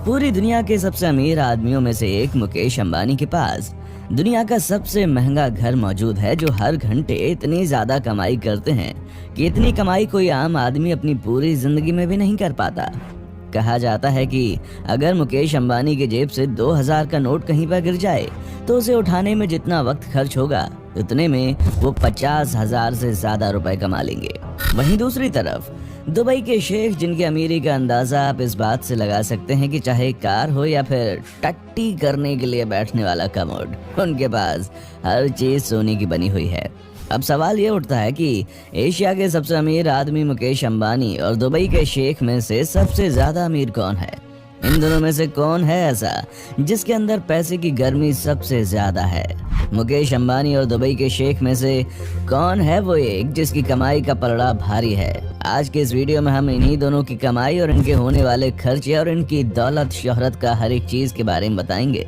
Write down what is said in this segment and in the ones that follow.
पूरी दुनिया के सबसे अमीर आदमियों में से एक मुकेश अंबानी के पास दुनिया का सबसे महंगा घर मौजूद है, जो हर घंटे इतनी ज्यादा कमाई करते हैं कि इतनी कमाई कोई आम आदमी अपनी पूरी जिंदगी में भी नहीं कर पाता। कहा जाता है कि अगर मुकेश अंबानी की जेब से 2000 का नोट कहीं पर गिर जाए तो उसे उठाने में जितना वक्त खर्च होगा उतने में वो 50,000 से ज्यादा रुपए कमा लेंगे। वहीं दूसरी तरफ दुबई के शेख, जिनकी अमीरी का अंदाजा आप इस बात से लगा सकते हैं कि चाहे कार हो या फिर टट्टी करने के लिए बैठने वाला कमोड, उनके पास हर चीज सोने की बनी हुई है। अब सवाल ये उठता है कि एशिया के सबसे अमीर आदमी मुकेश अंबानी और दुबई के शेख में से सबसे ज्यादा अमीर कौन है? इन दोनों में से कौन है ऐसा जिसके अंदर पैसे की गर्मी सबसे ज्यादा है? मुकेश अंबानी और दुबई के शेख में से कौन है वो एक जिसकी कमाई का पलड़ा भारी है? आज के इस वीडियो में हम इन्हीं दोनों की कमाई और इनके होने वाले खर्चे और इनकी दौलत शोहरत का हर एक चीज के बारे में बताएंगे,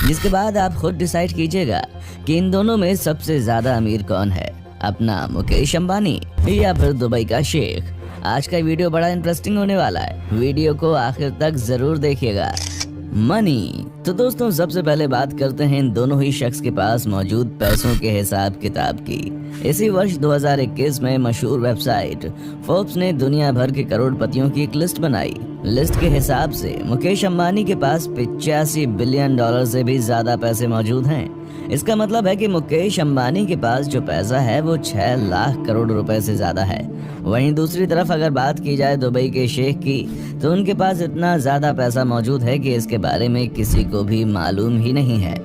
जिसके बाद आप खुद डिसाइड कीजिएगा कि इन दोनों में सबसे ज्यादा अमीर कौन है, अपना मुकेश अंबानी या फिर दुबई का शेख। आज का वीडियो बड़ा इंटरेस्टिंग होने वाला है, वीडियो को आखिर तक जरूर देखिएगा। मनी। तो दोस्तों सबसे पहले बात करते हैं इन दोनों ही शख्स के पास मौजूद पैसों के हिसाब किताब की। इसी वर्ष 2021 में मशहूर वेबसाइट फोर्ब्स ने दुनिया भर के करोड़पतियों की एक लिस्ट बनाई। लिस्ट के हिसाब से मुकेश अंबानी के पास 85 बिलियन डॉलर से भी ज्यादा पैसे मौजूद हैं। इसका मतलब है कि मुकेश अंबानी के पास जो पैसा है वो 6 लाख करोड़ रुपए से ज्यादा है। वहीं दूसरी तरफ अगर बात की जाए दुबई के शेख की, तो उनके पास इतना ज्यादा पैसा मौजूद है कि इसके बारे में किसी को भी मालूम ही नहीं है।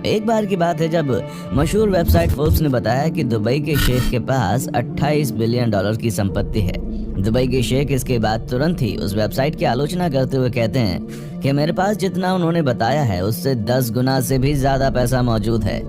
एक बार की बात है जब मशहूर वेबसाइट फोर्ब्स ने बताया कि दुबई के शेख के पास 28 बिलियन डॉलर की संपत्ति है। दुबई के शेख इसके बाद तुरंत ही उस वेबसाइट की आलोचना करते हुए कहते हैं कि मेरे पास जितना उन्होंने बताया है उससे 10 गुना से भी ज्यादा पैसा मौजूद है।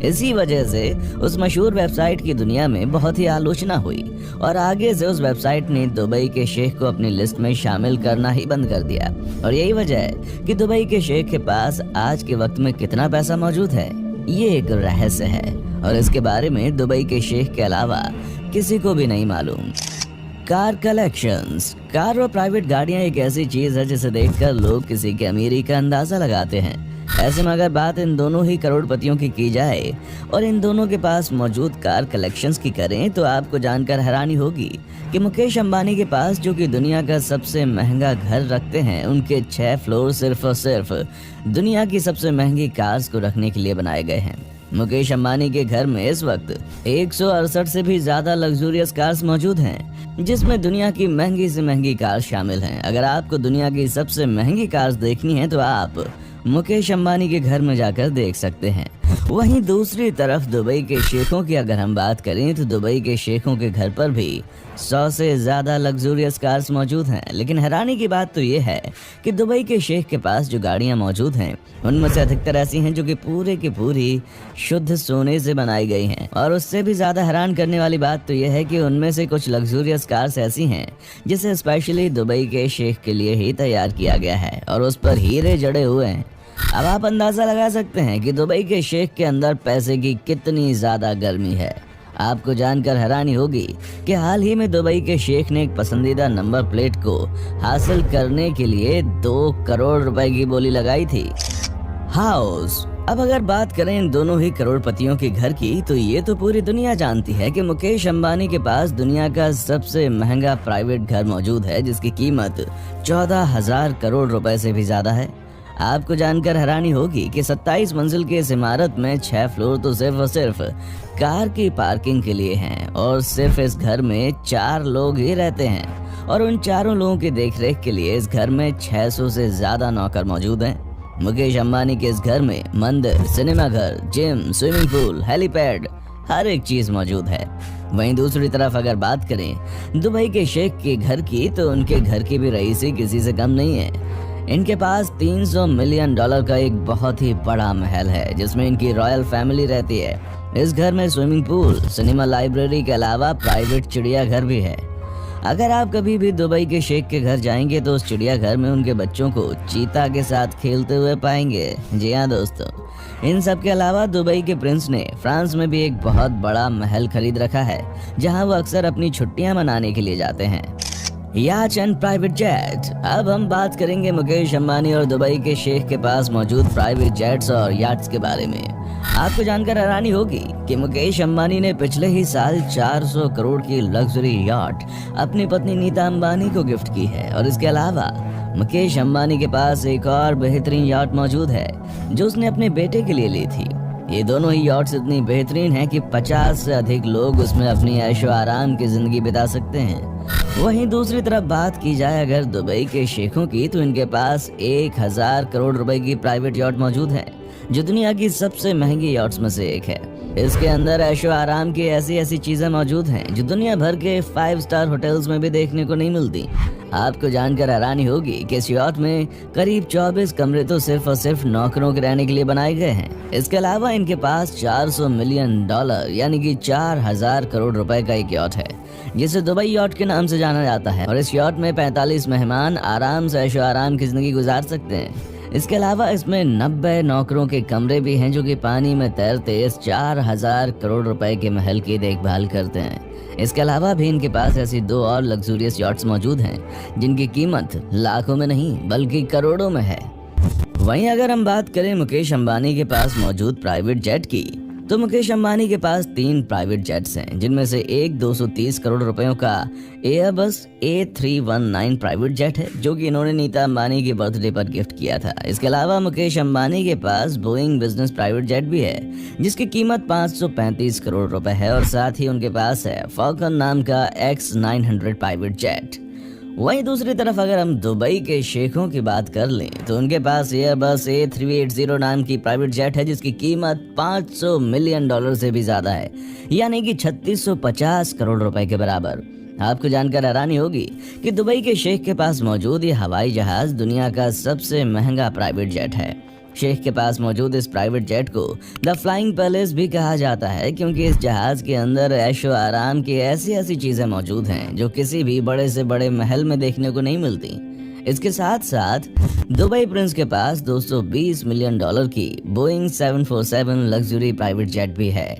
इसी वजह से उस मशहूर वेबसाइट की दुनिया में बहुत ही आलोचना हुई और आगे से उस वेबसाइट ने दुबई के शेख को अपनी लिस्ट में शामिल करना ही बंद कर दिया। और यही वजह है कि दुबई के शेख के पास आज के वक्त में कितना पैसा मौजूद है ये एक रहस्य है और इसके बारे में दुबई के शेख के अलावा किसी को भी नहीं मालूम। Car collections. कार और प्राइवेट गाड़ियां एक ऐसी चीज है जिसे देखकर लोग किसी की अमीरी का अंदाजा लगाते हैं। ऐसे में अगर बात इन दोनों ही करोड़पतियों की जाए और इन दोनों के पास मौजूद कार कलेक्शंस की करें तो आपको जानकर हैरानी होगी कि मुकेश अंबानी के पास, जो कि दुनिया का सबसे महंगा घर रखते हैं, उनके 6 फ्लोर सिर्फ और सिर्फ दुनिया की सबसे महंगी कार्स को रखने के लिए बनाए गए हैं। मुकेश अंबानी के घर में इस वक्त 168 से भी ज्यादा लग्जूरियस कार्स मौजूद हैं, जिसमें दुनिया की महंगी से महंगी कार शामिल हैं। अगर आपको दुनिया की सबसे महंगी कार्स देखनी है तो आप मुकेश अंबानी के घर में जाकर देख सकते हैं। वहीं दूसरी तरफ दुबई के शेखों की अगर हम बात करें तो दुबई के शेखों के घर पर भी 100 से ज्यादा लग्जूरियस कार्स मौजूद हैं। लेकिन हैरानी की बात तो ये है कि दुबई के शेख के पास जो गाड़ियां मौजूद हैं उनमें से अधिकतर ऐसी हैं जो कि पूरे की पूरी शुद्ध सोने से बनाई गई हैं। और उससे भी ज्यादा हैरान करने वाली बात तो ये है कि उनमें से कुछ लग्जूरियस कार्स ऐसी हैं जिसे स्पेशली दुबई के शेख के लिए ही तैयार किया गया है और उस पर हीरे जड़े हुए हैं। अब आप अंदाजा लगा सकते हैं कि दुबई के शेख के अंदर पैसे की कितनी ज्यादा गर्मी है। आपको जानकर हैरानी होगी कि हाल ही में दुबई के शेख ने एक पसंदीदा नंबर प्लेट को हासिल करने के लिए 2 करोड़ रुपए की बोली लगाई थी। हाउस। अब अगर बात करें इन दोनों ही करोड़पतियों के घर की, तो ये तो पूरी दुनिया जानती है कि मुकेश अंबानी के पास दुनिया का सबसे महंगा प्राइवेट घर मौजूद है, जिसकी कीमत 14,000 करोड़ रुपए से भी ज्यादा है। आपको जानकर हैरानी होगी कि 27 मंजिल की इस इमारत में 6 फ्लोर तो सिर्फ और सिर्फ कार की पार्किंग के लिए हैं और सिर्फ इस घर में 4 लोग ही रहते हैं और उन चारों लोगों की देखरेख के लिए इस घर में 600 से ज्यादा नौकर मौजूद हैं। मुकेश अंबानी के इस घर में मंदिर, सिनेमा घर, जिम, स्विमिंग पूल, हेलीपैड, हर एक चीज मौजूद है। वहीं दूसरी तरफ अगर बात करें दुबई के शेख के घर की, तो उनके घर की भी रईसी किसी से कम नहीं है। इनके पास 300 मिलियन डॉलर का एक बहुत ही बड़ा महल है जिसमें इनकी रॉयल फैमिली रहती है। इस घर में स्विमिंग पूल, सिनेमा, लाइब्रेरी के अलावा प्राइवेट चिड़ियाघर भी है। अगर आप कभी भी दुबई के शेख के घर जाएंगे तो उस चिड़ियाघर में उनके बच्चों को चीता के साथ खेलते हुए पाएंगे। जी हाँ दोस्तों, इन सब के अलावा दुबई के प्रिंस ने फ्रांस में भी एक बहुत बड़ा महल खरीद रखा है, जहां वो अक्सर अपनी छुट्टियां मनाने के लिए जाते हैं। याच एंड प्राइवेट जेट। अब हम बात करेंगे मुकेश अंबानी और दुबई के शेख के पास मौजूद प्राइवेट जेट्स और याट्स के बारे में। आपको जानकर हैरानी होगी कि मुकेश अंबानी ने पिछले ही साल 400 करोड़ की लग्जरी याट अपनी पत्नी नीता अंबानी को गिफ्ट की है। और इसके अलावा मुकेश अंबानी के पास एक और बेहतरीन याट मौजूद है जो उसने अपने बेटे के लिए ली थी। ये दोनों ही याट्स इतनी बेहतरीन हैं कि 50 से अधिक लोग उसमें अपनी ऐशो आराम की जिंदगी बिता सकते हैं। वहीं दूसरी तरफ बात की जाए अगर दुबई के शेखों की, तो इनके पास 1000 करोड़ रुपए की प्राइवेट याट मौजूद है जो दुनिया की सबसे महंगी याट्स में से एक है। इसके अंदर ऐशो आराम की ऐसी ऐसी चीजें मौजूद हैं जो दुनिया भर के 5 स्टार होटल्स में भी देखने को नहीं मिलती। आपको जानकर हैरानी होगी कि इस याट में करीब 24 कमरे तो सिर्फ और सिर्फ नौकरों के रहने के लिए बनाए गए हैं। इसके अलावा इनके पास $400 मिलियन यानी कि 4000 करोड़ रुपए का एक याट है जिसे दुबई याट के नाम से जाना जाता है। और इस याट में 45 मेहमान आराम से ऐशो आराम की जिंदगी गुजार सकते हैं। इसके अलावा इसमें 90 नौकरों के कमरे भी हैं जो कि पानी में तैरते इस 4000 करोड़ रुपए के महल की देखभाल करते हैं। इसके अलावा भी इनके पास ऐसी 2 और लग्जूरियस याट्स मौजूद हैं जिनकी कीमत लाखों में नहीं बल्कि करोड़ों में है। वहीं अगर हम बात करें मुकेश अंबानी के पास मौजूद प्राइवेट जेट की, तो मुकेश अंबानी के पास 3 प्राइवेट जेट्स हैं जिनमें से एक 230 करोड़ रुपयों का एयरबस A319 प्राइवेट जेट है जो कि इन्होंने नीता अंबानी के बर्थडे पर गिफ्ट किया था। इसके अलावा मुकेश अंबानी के पास बोइंग बिजनेस प्राइवेट जेट भी है जिसकी कीमत 535 करोड़ रुपए है। और साथ ही उनके पास है फॉल्कन नाम का X900 प्राइवेट जेट। वहीं दूसरी तरफ अगर हम दुबई के शेखों की बात कर लें तो उनके पास एयरबस A380 नाम की प्राइवेट जेट है जिसकी कीमत $500 मिलियन से भी ज्यादा है, यानी कि 3650 करोड़ रुपए के बराबर। आपको जानकर हैरानी होगी कि दुबई के शेख के पास मौजूद ये हवाई जहाज दुनिया का सबसे महंगा प्राइवेट जेट है। शेख के पास मौजूद इस प्राइवेट जेट को द फ्लाइंग पैलेस भी कहा जाता है क्योंकि इस जहाज के अंदर ऐशो आराम की ऐसी ऐसी चीजें मौजूद हैं जो किसी भी बड़े से बड़े महल में देखने को नहीं मिलती। इसके साथ साथ दुबई प्रिंस के पास $220 मिलियन की बोइंग 747 लग्जरी प्राइवेट जेट भी है।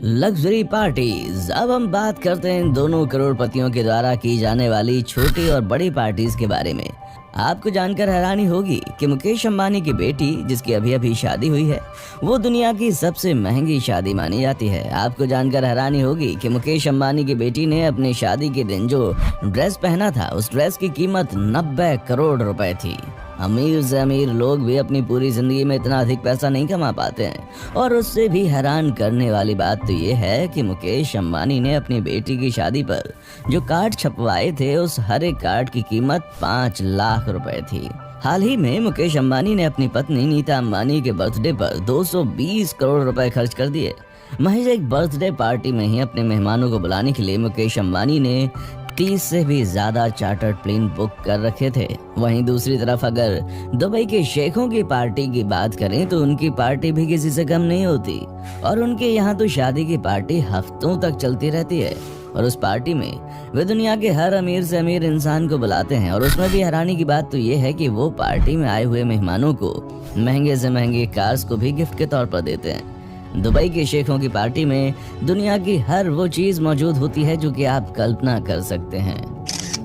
Luxury parties. अब हम बात करते हैं इन दोनों करोड़पतियों के द्वारा की जाने वाली छोटी और बड़ी पार्टीज के बारे में। आपको जानकर हैरानी होगी कि मुकेश अंबानी की बेटी जिसकी अभी अभी शादी हुई है वो दुनिया की सबसे महंगी शादी मानी जाती है। आपको जानकर हैरानी होगी कि मुकेश अंबानी की बेटी ने अपनी शादी के दिन जो ड्रेस पहना था उस ड्रेस की कीमत 90 करोड़ रुपए थी। अमीर से अमीर लोग भी अपनी पूरी जिंदगी में इतना अधिक पैसा नहीं कमा पाते हैं। और उससे भी हैरान करने वाली बात तो ये है कि मुकेश अंबानी ने अपनी बेटी की शादी पर जो कार्ड छपवाए थे उस हर एक कार्ड की कीमत 5 लाख रुपए थी। हाल ही में मुकेश अंबानी ने अपनी पत्नी नीता अंबानी के बर्थडे पर 220 करोड़ रुपए खर्च कर दिए। महज एक बर्थडे पार्टी में ही अपने मेहमानों को बुलाने के लिए मुकेश अंबानी ने 30 से भी ज्यादा चार्टर्ड प्लेन बुक कर रखे थे। वहीं दूसरी तरफ अगर दुबई के शेखों की पार्टी की बात करें तो उनकी पार्टी भी किसी से कम नहीं होती। और उनके यहाँ तो शादी की पार्टी हफ्तों तक चलती रहती है। और उस पार्टी में वे दुनिया के हर अमीर से अमीर इंसान को बुलाते हैं। और उसमें भी हैरानी की बात तो ये है कि वो पार्टी में आए हुए मेहमानों को महंगे से महंगे कार्स को भी गिफ्ट के तौर पर देते हैं। दुबई के शेखों की पार्टी में दुनिया की हर वो चीज मौजूद होती है जो कि आप कल्पना कर सकते हैं।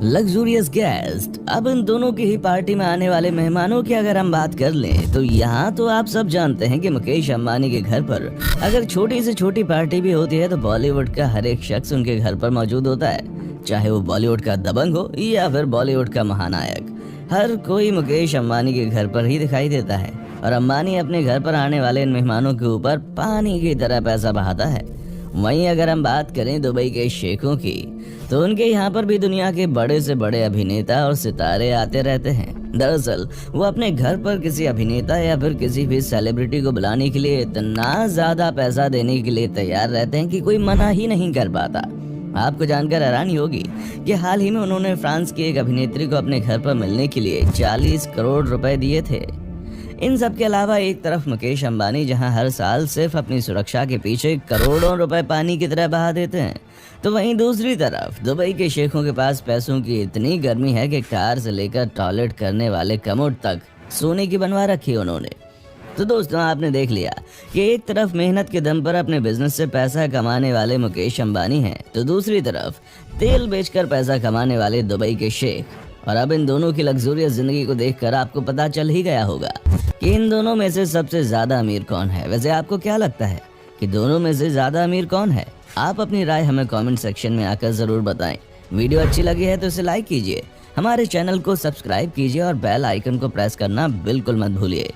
Luxurious guest. अब इन दोनों की ही पार्टी में आने वाले मेहमानों की अगर हम बात कर लें तो यहाँ तो आप सब जानते हैं कि मुकेश अंबानी के घर पर अगर छोटी से छोटी पार्टी भी होती है तो बॉलीवुड का हर एक शख्स उनके घर पर मौजूद होता है, चाहे वो बॉलीवुड का दबंग हो या फिर बॉलीवुड का महानायक। हर कोई मुकेश अंबानी के घर पर ही दिखाई देता है और अंबानी अपने घर पर आने वाले इन मेहमानों के ऊपर पानी की तरह पैसा बहाता है। वहीं अगर हम बात करें दुबई के शेखों की तो उनके यहाँ पर भी दुनिया के बड़े से बड़े अभिनेता और सितारे आते रहते हैं। दरअसल वो अपने घर पर किसी अभिनेता या फिर किसी भी सेलिब्रिटी को बुलाने के लिए इतना ज्यादा पैसा देने के लिए तैयार रहते हैं कि कोई मना ही नहीं कर पाता। आपको जानकर हैरानी होगी कि हाल ही में उन्होंने फ्रांस की एक अभिनेत्री को अपने घर पर मिलने के लिए 40 करोड़ रुपए दिए थे। इन सब के अलावा एक तरफ मुकेश अंबानी जहां हर साल सिर्फ अपनी सुरक्षा के पीछे करोड़ों रुपए पानी की तरह बहा देते हैं, तो वहीं दूसरी तरफ दुबई के शेखों के पास पैसों की इतनी गर्मी है कि कार से लेकर टॉयलेट करने वाले कमोड तक सोने की बनवा रखी है उन्होंने। तो दोस्तों, आपने देख लिया कि एक तरफ मेहनत के दम पर अपने बिजनेस से पैसा कमाने वाले मुकेश अंबानी हैं, तो दूसरी तरफ तेल बेचकर पैसा कमाने वाले दुबई के शेख। और अब इन दोनों की लग्जूरियस जिंदगी को देखकर आपको पता चल ही गया होगा कि इन दोनों में से सबसे ज्यादा अमीर कौन है। वैसे आपको क्या लगता है कि दोनों में से ज्यादा अमीर कौन है? आप अपनी राय हमें कमेंट सेक्शन में आकर जरूर बताएं। वीडियो अच्छी लगी है तो इसे लाइक कीजिए, हमारे चैनल को सब्सक्राइब कीजिए और बेल आइकन को प्रेस करना बिल्कुल मत भूलिए।